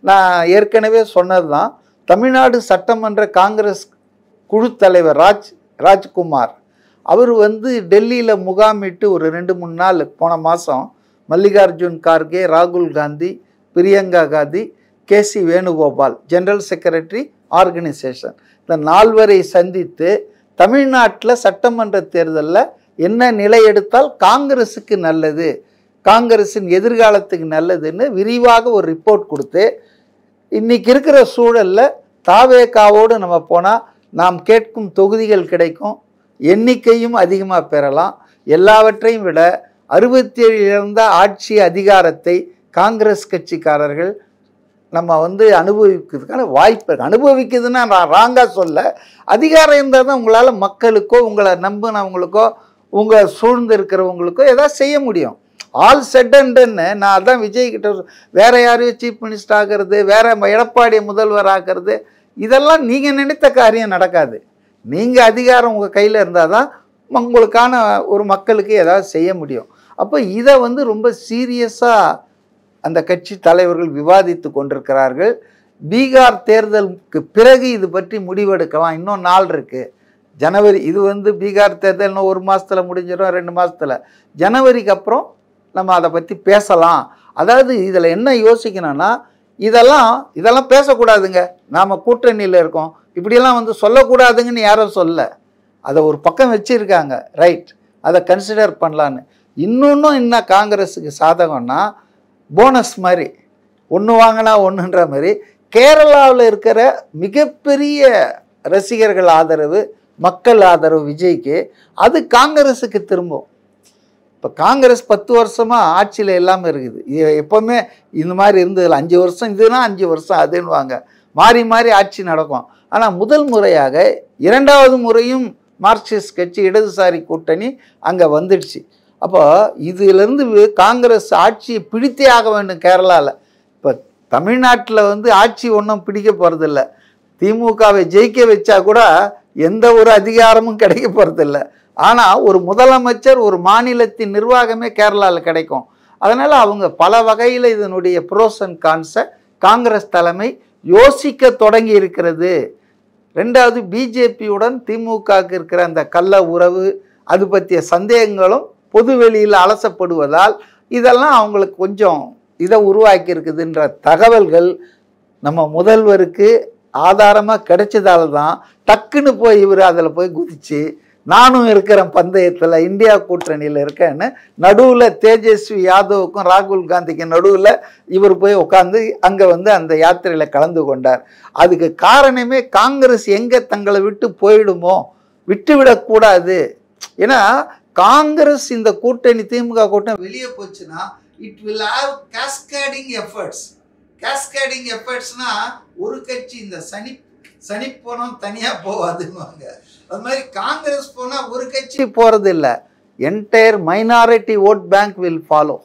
நான் ஏற்கனவே சொன்னது தான், தமிழ்நாடு சட்டமன்ற காங்கிரஸ் குழு தலைவர் ராஜ்குமார் அவர் வந்து டெல்லியில் முகாமிட்டு ஒரு 2-3 நாள் போன மாதம் மல்லிகார்ஜுன் கார்கே, ராகுல் Gandhi, Priyanka Gandhi, KC Venugopal general secretary organisation, இந்த 4 சந்தித்து தமிழ்நாட்டில் சட்டமன்ற தேர்தலில் என்ன நிலை எடுத்தால் காங்கிரஸுக்கு நல்லது, காங்கிரஸின் எதிர்காலத்துக்கு நல்லதுன்னு விரிவாக ஒரு ரிப்போர்ட் கொடுத்து, இன்னைக்கு இருக்கிற சூழலில் தாவேகாவோடு நம்ம போனால் நாம் கேட்கும் தொகுதிகள் கிடைக்கும், எண்ணிக்கையும் அதிகமாக பெறலாம், எல்லாவற்றையும் விட 67 இழந்த ஆட்சி அதிகாரத்தை காங்கிரஸ் கட்சிக்காரர்கள் நம்ம வந்து அனுபவிக்கிறதுக்கான வாய்ப்பு. அனுபவிக்குதுன்னா நான் ராங்காக சொல்ல, அதிகாரம் இருந்தால் தான் உங்களால் மக்களுக்கோ உங்களை நம்பினவங்களுக்கோ உங்கள் சூழ்ந்து இருக்கிறவங்களுக்கோ ஏதாவது செய்ய முடியும். ஆல் செட் அண்டுன்னு நான் அதான் விஜய் கிட்ட, வேற யாரையும் சீஃப் மினிஸ்டர் ஆகிறது, வேற எடப்பாடியை முதல்வர் ஆகிறது, இதெல்லாம் நீங்கள் நினைத்த காரியம் நடக்காது. நீங்கள் அதிகாரம் உங்கள் கையில் இருந்தால் தான் உங்களுக்கான ஒரு மக்களுக்கு ஏதாவது செய்ய முடியும். அப்போ இதை வந்து ரொம்ப சீரியஸாக அந்த கட்சி தலைவர்கள் விவாதித்து கொண்டிருக்கிறார்கள். பீகார் தேர்தலுக்கு பிறகு இது பற்றி முடிவெடுக்கலாம். இன்னும் நாள் இருக்குது, ஜனவரி. இது வந்து பீகார் தேர்தல் இன்னும் 1 மாதத்தில் முடிஞ்சிடும், 2 மாதத்தில். ஜனவரிக்கு அப்புறம் நம்ம அதை பற்றி பேசலாம். அதாவது இதில் என்ன யோசிக்கணும்னா, இதெல்லாம் பேசக்கூடாதுங்க, நாம் கூட்டணியில் இருக்கோம், இப்படியெல்லாம் வந்து சொல்லக்கூடாதுங்கன்னு யாரும் சொல்ல, அதை ஒரு பக்கம் வச்சுருக்காங்க. ரைட், அதை கன்சிடர் பண்ணலான்னு. இன்னொன்றும் என்ன காங்கிரஸுக்கு சாதகம்னா, போனஸ் மாதிரி ஒன்று வாங்கினா ஒன்றுன்ற மாதிரி கேரளாவில் இருக்கிற மிகப்பெரிய ரசிகர்கள் ஆதரவு, மக்கள் ஆதரவு விஜய்க்கு, அது காங்கிரஸுக்கு திரும்பும். இப்போ காங்கிரஸ் 10 வருஷமாக ஆட்சியில் எல்லாமே இருக்குது. எப்போவுமே இந்த மாதிரி இருந்ததில்ல. 5 வருஷம் இதுனா 5 வருஷம் அதுன்னுவாங்க, மாறி மாறி ஆட்சி நடக்கும். ஆனால் முதல் முறையாக 2வது முறையும் மார்க்சிஸ்ட் கட்சி இடதுசாரி கூட்டணி அங்கே வந்துடுச்சு. அப்போ இதிலிருந்து காங்கிரஸ் ஆட்சியை பிடித்தே ஆக வேண்டும் கேரளாவில். இப்போ தமிழ்நாட்டில் வந்து ஆட்சி ஒன்றும் பிடிக்க போகிறதில்ல. திமுகவை ஜெயிக்க வச்சா கூட எந்த ஒரு அதிகாரமும் கிடைக்க போகிறதில்ல. ஆனால் ஒரு முதலமைச்சர், ஒரு மாநிலத்தின் நிர்வாகமே கேரளாவில் கிடைக்கும். அதனால் அவங்க பல வகையில் இதனுடைய ப்ரோஸ் அண்ட் கான்ஸை காங்கிரஸ் தலைமை யோசிக்க தொடங்கி இருக்கிறது. 2வது, பிஜேபியுடன் திமுகவுக்கு இருக்கிற அந்த கள்ள உறவு, அது பற்றிய சந்தேகங்களும் பொது வெளியில் அலசப்படுவதால் இதெல்லாம் அவங்களுக்கு கொஞ்சம் இதை உருவாக்கி இருக்குதுன்ற தகவல்கள் நம்ம முதல்வருக்கு ஆதாரமாக கிடைச்சதால தான் டக்குன்னு போய் இவர் அதில் போய் குதிச்சு, நானும் இருக்கிறேன் பந்தயத்தில், இந்தியா கூட்டணியில் இருக்கேன்னு நடுவில் தேஜஸ்வி யாதவுக்கும் ராகுல் காந்திக்கும் நடுவில் இவர் போய் உட்காந்து அங்கே வந்து அந்த யாத்திரையில் கலந்து கொண்டார். அதுக்கு காரணமே காங்கிரஸ் எங்கே தங்களை விட்டு போயிடுமோ, விட்டுவிடக்கூடாது. ஏன்னா காங்கிரஸ் இந்த கூட்டணி திமுக கூட்டணி வெளியே போச்சுன்னா it will have cascading efforts. Cascading எஃபர்ட்ஸ்னா ஒரு கட்சி இந்த சனி போனோம் தனியாக போவாதுன்னுவாங்க. அது மாதிரி காங்கிரஸ் போனால் ஒரு கட்சி போகிறது இல்லை, entire minority vote bank will follow.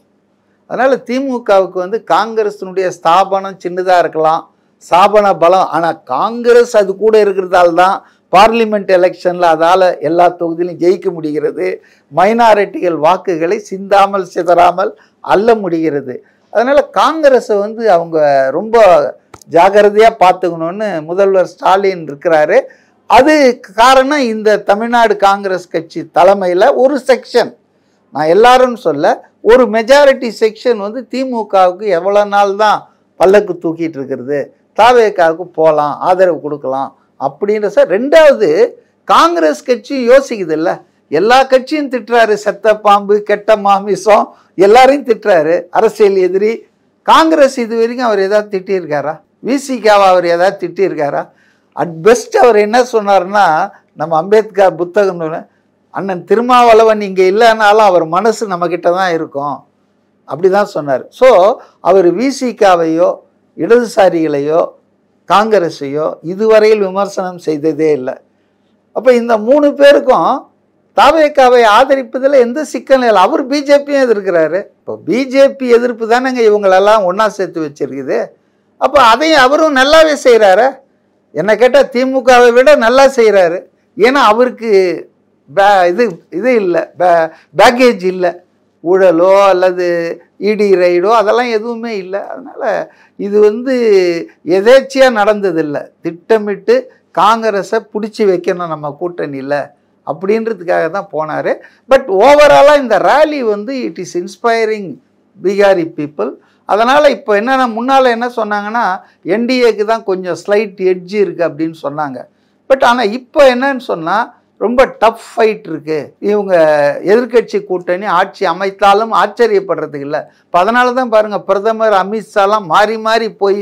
அதனால் திமுகவுக்கு வந்து காங்கிரஸினுடைய ஸ்தாபனம் சின்னதாக இருக்கலாம், ஸ்தாபன பலம், ஆனால் காங்கிரஸ் அது கூட இருக்கிறதால தான் பார்லிமெண்ட் எலெக்ஷனில் அதால் எல்லா தொகுதியிலும் ஜெயிக்க முடிகிறது, மைனாரிட்டிகள் வாக்குகளை சிந்தாமல் சிதறாமல் அள்ள முடிகிறது. அதனால் காங்கிரஸை வந்து அவங்க ரொம்ப ஜாகிரதையாக பார்த்துக்கணுன்னு முதல்வர் ஸ்டாலின் இருக்கிறாரு. அது காரணம் இந்த தமிழ்நாடு காங்கிரஸ் கட்சி தலைமையில் ஒரு செக்ஷன், நான் எல்லாரும் சொல்ல, ஒரு மெஜாரிட்டி செக்ஷன் வந்து திமுகவுக்கு எவ்வளோ நாள் தான் பல்லக்கு தூக்கிட்டு இருக்கிறது, தாவேக்காவுக்கு போகலாம், ஆதரவு கொடுக்கலாம் அப்படின்ற சார். ரெண்டாவது, காங்கிரஸ் கட்சி யோசிக்குது இல்லை, எல்லா கட்சியும் திட்டுறாரு, செத்த பாம்பு, கெட்ட மாமிசம், எல்லாரையும் திட்டுறாரு, அரசியல் எதிரி. காங்கிரஸ் இது வரைக்கும் அவர் ஏதாவது திட்டியிருக்காரா? விசிகாவை அவர் ஏதாவது திட்டியிருக்காரா? அட் பெஸ்ட் அவர் என்ன சொன்னார்னா, நம்ம அம்பேத்கர் புத்தகம் அண்ணன் திருமாவளவன் இங்கே இல்லைனாலும் அவர் மனசு நம்மக்கிட்ட தான் இருக்கும், அப்படி தான் சொன்னார். ஸோ அவர் விசிகாவையோ இடதுசாரிகளையோ காங்கிரஸையோ இதுவரையில் விமர்சனம் செய்ததே இல்லை. அப்போ இந்த 3 பேருக்கும் தாவேக்காவை ஆதரிப்பதில் எந்த சிக்கலும் இல்லை. அவர் பிஜேபியும் எதிர்க்கிறாரு. இப்போ பிஜேபி எதிர்ப்பு தானேங்க இவங்களெல்லாம் ஒன்றா சேர்த்து வச்சிருக்குது. அப்போ அதையும் அவரும் நல்லாவே செய்கிறாரு. என்னை கேட்டால் திமுகவை விட நல்லா செய்கிறாரு. ஏன்னா அவருக்கு இது இல்லை, பேக்கேஜ் இல்லை, ஊழலோ அல்லது இடி ரைடோ அதெல்லாம் எதுவுமே இல்லை. அதனால் இது எதேச்சியாக நடந்ததில்லை, திட்டமிட்டு காங்கிரஸை பிடிச்சி வைக்கணும் நம்ம கூட்டணியில் அப்படின்றதுக்காக தான் போனார். பட் ஓவராலாக இந்த rally it is inspiring Bihari people. அதனால் இப்போ என்னென்னா, முன்னால் என்ன சொன்னாங்கன்னா என்டிஏக்கு தான் கொஞ்சம் ஸ்லைட் எட்ஜ் இருக்குது அப்படின்னு சொன்னாங்க. பட் ஆனால் இப்போ என்னன்னு சொன்னால் ரொம்ப டஃப் ஃபைட் இருக்குது. இவங்க எதிர்கட்சி கூட்டணி ஆட்சி அமைத்தாலும் ஆச்சரியப்படுறதுக்கு இல்லை. இப்போ அதனால தான் பாருங்கள், பிரதமர் அமித்ஷாலாம் மாறி மாறி போய்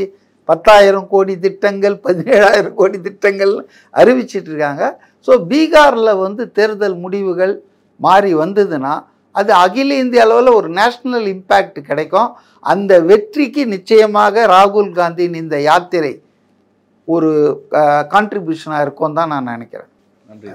10,000 கோடி திட்டங்கள், 17,000 கோடி திட்டங்கள் அறிவிச்சிட்டு இருக்காங்க. ஸோ பீகாரில் தேர்தல் முடிவுகள் மாறி வந்ததுன்னா அது அகில இந்திய அளவில் ஒரு நேஷ்னல் இம்பேக்ட் கிடைக்கும். அந்த வெற்றிக்கு நிச்சயமாக ராகுல் காந்தியின் இந்த யாத்திரை ஒரு கான்ட்ரிபியூஷனாக இருக்கும் தான் நான் நினைக்கிறேன். நன்றி.